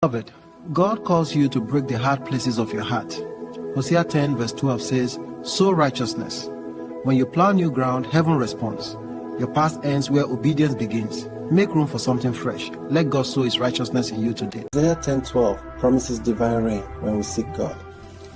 Beloved, God calls you to break the hard places of your heart. Hosea 10 verse 12 says, "Sow righteousness. When you plow new ground, heaven responds. Your past ends where obedience begins. Make room for something fresh. Let God sow His righteousness in you today." Hosea 10:12 promises divine rain when we seek God.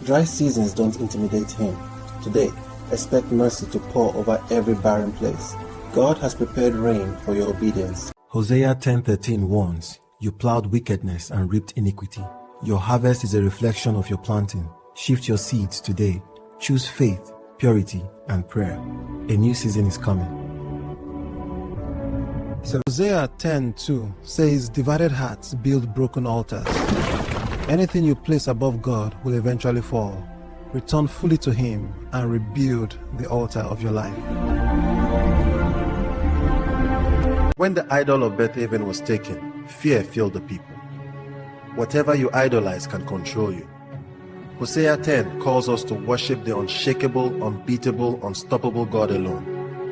Dry seasons don't intimidate Him. Today, expect mercy to pour over every barren place. God has prepared rain for your obedience. Hosea 10:13 warns, "You plowed wickedness and reaped iniquity. Your harvest is a reflection of your planting. Shift your seeds today. Choose faith, purity, and prayer. A new season is coming." Hosea 10:2 says, "Divided hearts build broken altars." Anything you place above God will eventually fall. Return fully to Him and rebuild the altar of your life. When the idol of Bethlehem was taken, fear filled the people. Whatever you idolize can control you. Hosea 10 calls us to worship the unshakable, unbeatable, unstoppable God alone.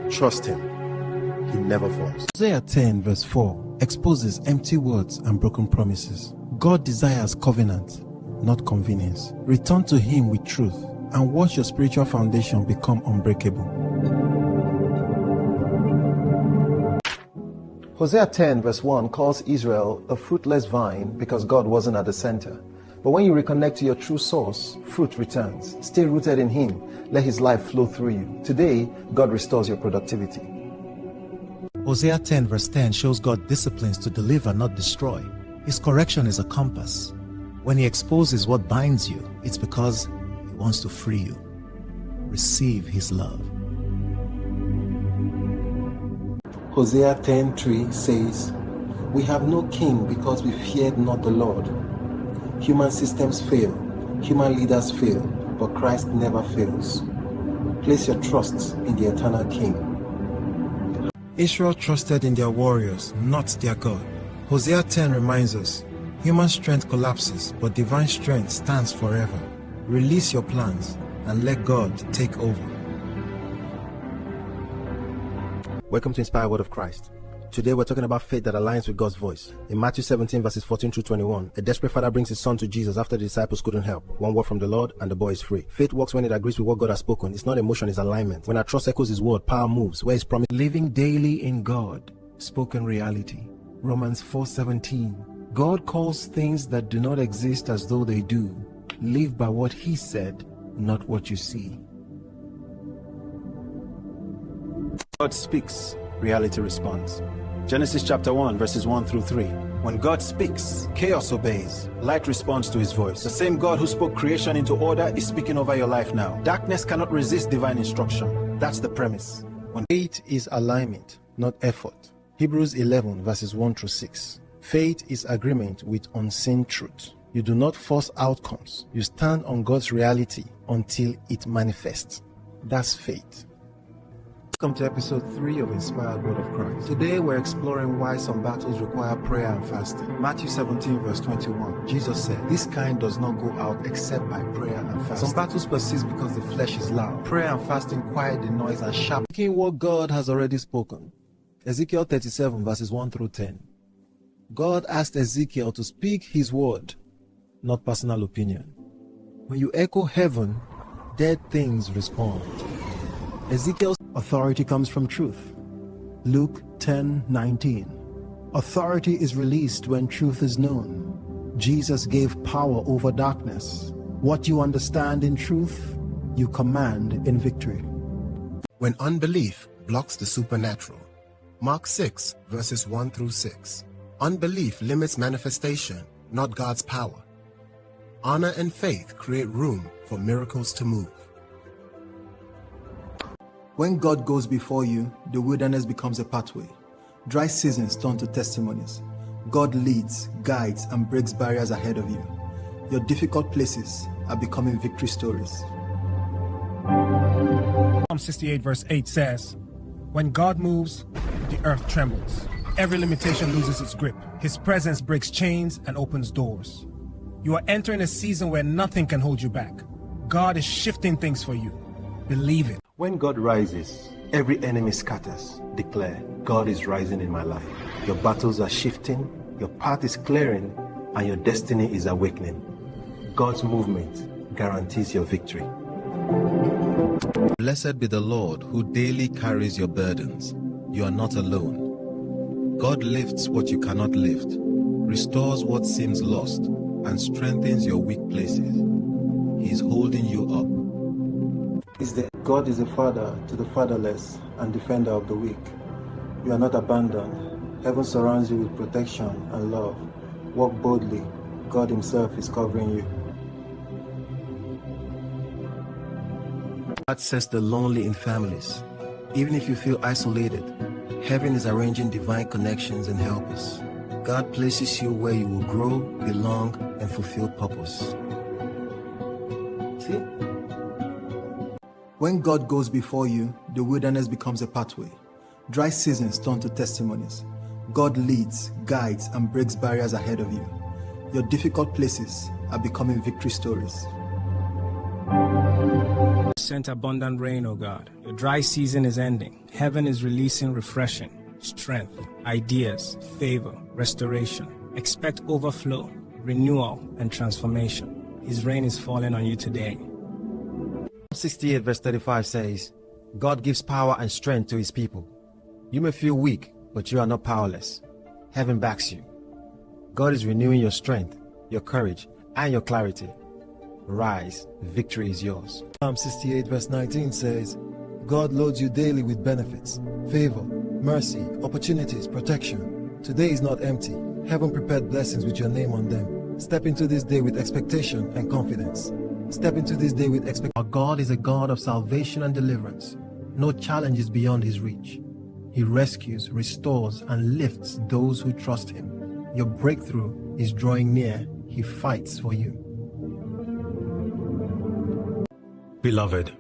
Trust Him. He never falls. Hosea 10 verse 4 exposes empty words and broken promises. God desires covenant, not convenience. Return to Him with truth and watch your spiritual foundation become unbreakable. Hosea 10 verse 1 calls Israel a fruitless vine because God wasn't at the center. But when you reconnect to your true source, fruit returns. Stay rooted in Him. Let His life flow through you. Today, God restores your productivity. Hosea 10 verse 10 shows God disciplines to deliver, not destroy. His correction is a compass. When He exposes what binds you, it's because He wants to free you. Receive His love. Hosea 10:3 says, "We have no king because we feared not the Lord." Human systems fail, human leaders fail, but Christ never fails. Place your trust in the eternal King. Israel trusted in their warriors, not their God. Hosea 10 reminds us, human strength collapses, but divine strength stands forever. Release your plans and let God take over. Welcome to Inspired Word of Christ. Today we're talking about faith that aligns with God's voice. In Matthew 17 verses 14 through 21, a desperate father brings his son to Jesus after the disciples couldn't help. One word from the Lord and the boy is free. Faith works when it agrees with what God has spoken. It's not emotion, it's alignment. When our trust echoes His word, power moves. Where His promise. Living daily in God, spoken reality. Romans 4:17. God calls things that do not exist as though they do. Live by what He said, not what you see. God speaks, reality responds. Genesis chapter 1 verses 1 through 3. When God speaks, chaos obeys. Light responds to His voice. The same God who spoke creation into order is speaking over your life now. Darkness cannot resist divine instruction. That's the premise. When faith is alignment, not effort. Hebrews 11 verses 1 through 6. Faith is agreement with unseen truth. You do not force outcomes. You stand on God's reality until it manifests. That's faith. Welcome to episode 3 of Inspired Word of Christ. Today we're exploring why some battles require prayer and fasting. Matthew 17 verse 21. Jesus said, "This kind does not go out except by prayer and fasting." Some battles persist because the flesh is loud. Prayer and fasting quiet the noise and sharpen what God has already spoken. Ezekiel 37 verses 1 through 10. God asked Ezekiel to speak His word, not personal opinion. When you echo heaven, dead things respond. Ezekiel's authority comes from truth. Luke 10:19. Authority is released when truth is known. Jesus gave power over darkness. What you understand in truth, you command in victory. When unbelief blocks the supernatural. Mark 6 verses 1 through 6. Unbelief limits manifestation, not God's power. Honor and faith create room for miracles to move. When God goes before you, the wilderness becomes a pathway. Dry seasons turn to testimonies. God leads, guides, and breaks barriers ahead of you. Your difficult places are becoming victory stories. Psalm 68 verse 8 says, "When God moves, the earth trembles. Every limitation loses its grip. His presence breaks chains and opens doors." You are entering a season where nothing can hold you back. God is shifting things for you. Believe it. When God rises, every enemy scatters. Declare, God is rising in my life. Your battles are shifting, your path is clearing, and your destiny is awakening. God's movement guarantees your victory. Blessed be the Lord who daily carries your burdens. You are not alone. God lifts what you cannot lift, restores what seems lost, and strengthens your weak places. He is holding you up. God is a father to the fatherless and defender of the weak. You are not abandoned. Heaven surrounds you with protection and love. Walk boldly. God himself is covering you. God sets the lonely in families. Even if you feel isolated, heaven is arranging divine connections and helpers. God places you where you will grow, belong, and fulfill purpose. See? When God goes before you, the wilderness becomes a pathway. Dry seasons turn to testimonies. God leads, guides, and breaks barriers ahead of you. Your difficult places are becoming victory stories. Sent abundant rain, O God. Your dry season is ending. Heaven is releasing refreshing, strength, ideas, favor, restoration. Expect overflow, renewal, and transformation. His rain is falling on you today. 68 verse 35 says, God gives power and strength to his people. You may feel weak, but you are not powerless. Heaven backs you. God is renewing your strength, your courage, and your clarity. Rise, victory is yours. Psalm 68 verse 19 says, God loads you daily with benefits, favor, mercy, opportunities, protection. Today is not empty. Heaven prepared blessings with your name on them. Step into this day with expectation and confidence. Step into this day with expectation. Our God is a God of salvation and deliverance. No challenge is beyond his reach. He rescues, restores, and lifts those who trust him. Your breakthrough is drawing near. He fights for you. Beloved,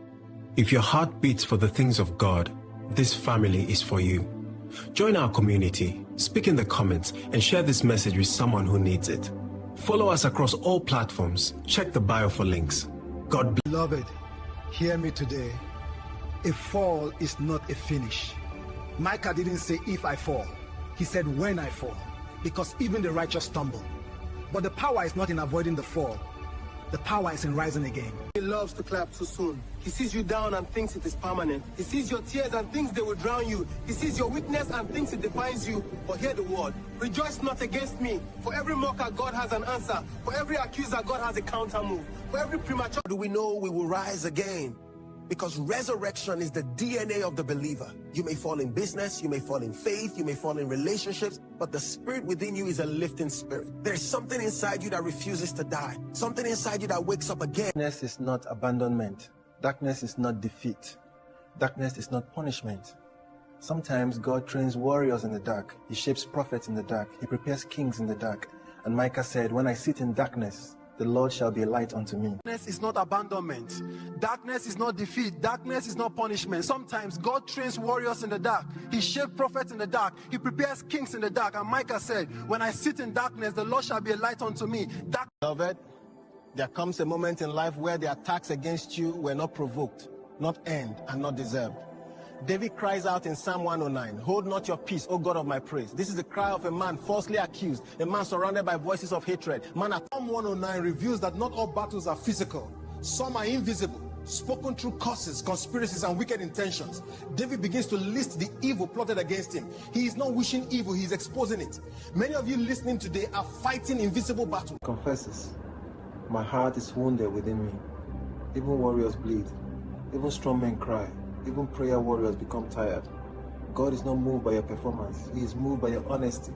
if your heart beats for the things of God, this family is for you. Join our community, speak in the comments, and share this message with someone who needs it. Follow us across all platforms. Check the bio for links. God bless. Beloved, hear me today. A fall is not a finish. Micah didn't say if I fall. He said when I fall, because even the righteous stumble. But the power is not in avoiding the fall. The power is in rising again. He loves to clap too soon. He sees you down and thinks it is permanent. He sees your tears and thinks they will drown you. He sees your weakness and thinks it defines you. But hear the word. Rejoice not against me. For every mocker, God has an answer. For every accuser, God has a counter move. For every premature... Do we know we will rise again? Because resurrection is the DNA of the believer. You may fall in business, you may fall in faith, you may fall in relationships, but the spirit within you is a lifting spirit. There's something inside you that refuses to die. Something inside you that wakes up again. Darkness is not abandonment. Darkness is not defeat. Darkness is not punishment. Sometimes God trains warriors in the dark. He shapes prophets in the dark. He prepares kings in the dark. And Micah said, when I sit in darkness, the Lord shall be a light unto me. Darkness is not abandonment. Darkness is not defeat. Darkness is not punishment. Sometimes God trains warriors in the dark. He shapes prophets in the dark. He prepares kings in the dark. And Micah said, when I sit in darkness, the Lord shall be a light unto me. Beloved, there comes a moment in life where the attacks against you were not provoked, not earned, and not deserved. David cries out in Psalm 109, hold not your peace, O God of my praise. This is the cry of a man falsely accused, a man surrounded by voices of hatred. Psalm 109 reveals that not all battles are physical. Some are invisible, spoken through curses, conspiracies, and wicked intentions. David begins to list the evil plotted against him. He is not wishing evil, he is exposing it. Many of you listening today are fighting invisible battles. Confesses, my heart is wounded within me. Even warriors bleed. Even strong men cry. Even prayer warriors become tired. God is not moved by your performance. He is moved by your honesty.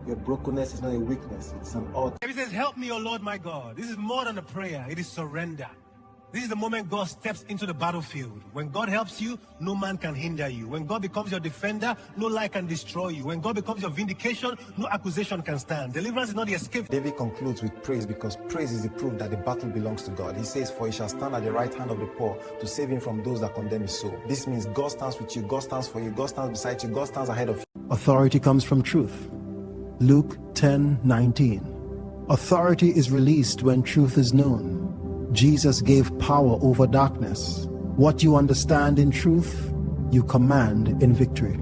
Your brokenness is not a weakness. It's an altar. He says, help me, O Lord my God. This is more than a prayer. It is surrender. This is the moment God steps into the battlefield. When God helps you, no man can hinder you. When God becomes your defender, no lie can destroy you. When God becomes your vindication, no accusation can stand. Deliverance is not the escape. David concludes with praise because praise is the proof that the battle belongs to God. He says, for he shall stand at the right hand of the poor to save him from those that condemn his soul. This means God stands with you, God stands for you, God stands beside you, God stands ahead of you. Authority comes from truth. Luke 10:19. Authority is released when truth is known. Jesus gave power over darkness. What you understand in truth, you command in victory.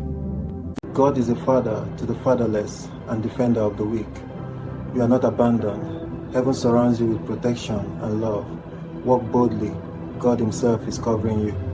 God is a father to the fatherless and defender of the weak. You are not abandoned. Heaven surrounds you with protection and love. Walk boldly. God Himself is covering you.